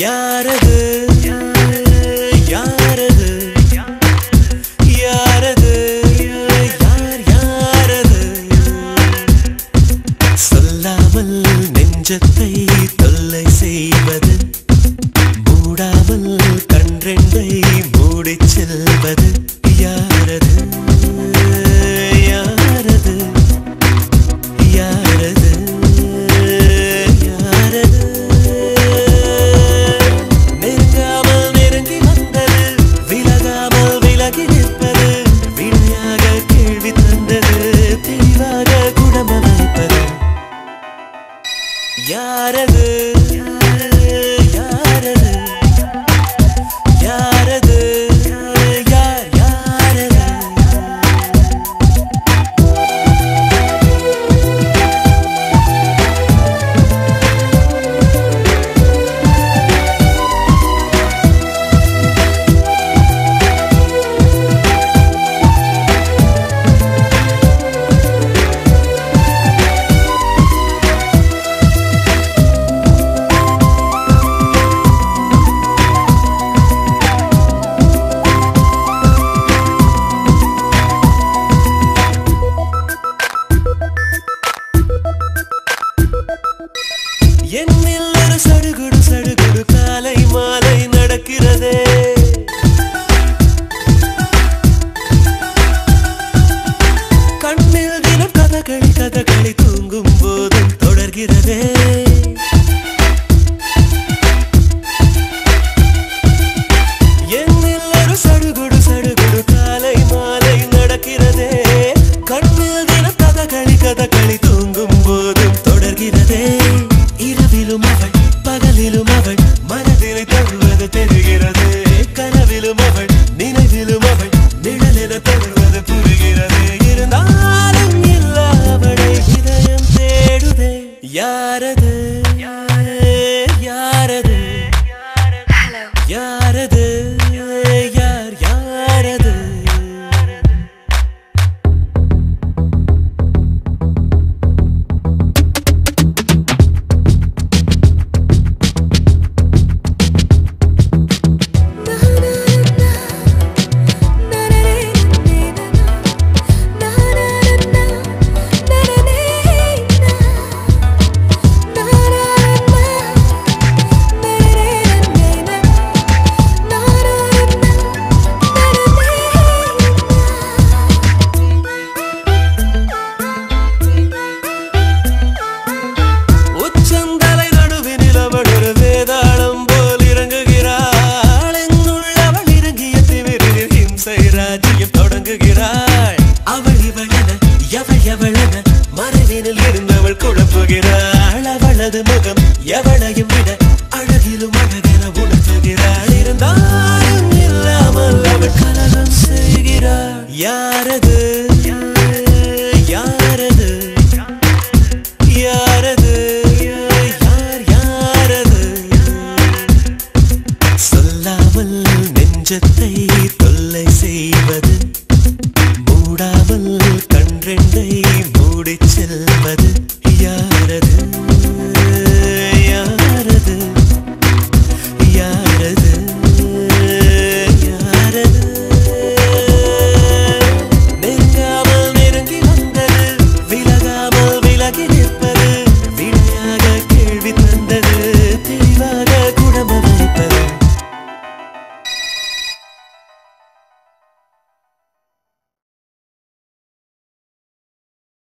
யாரது யாரது யாரது யார் யாரது சொல்லாமல் நெஞ்சத்தை தொல்லை செய்வது மூடாமல் கன்றெண்டை மூடிச் செல்வது யாரது யாரது யாரது யாரது யாரது யாரது யாரது யார் யாரது என்னில் ஒரு சடுகுடு சடுகுடு காலை மாலை நடக்கிறதே கண்ணில் தினம் கதகளி கதகளி தூங்கும் போதும் தொடர்கிறதே என்னில் ஒரு சடுகுடு சடுகுடு காலை மாலை நடக்கிறதே கண்ணில் தினம் கதகளி கதகளி தூங்கும் போதும் தொடர்கிறதே இரவிலும் அவள் பகலிலும் அவள் மனதினை தருவது தெரிகிறது கனவிலும் அவள் நினைவிலும் அவள் நிழலென தருவது புரிகிறது இருந்தாலும் இல்ல அவளை இதயம் தேடுதே யாரது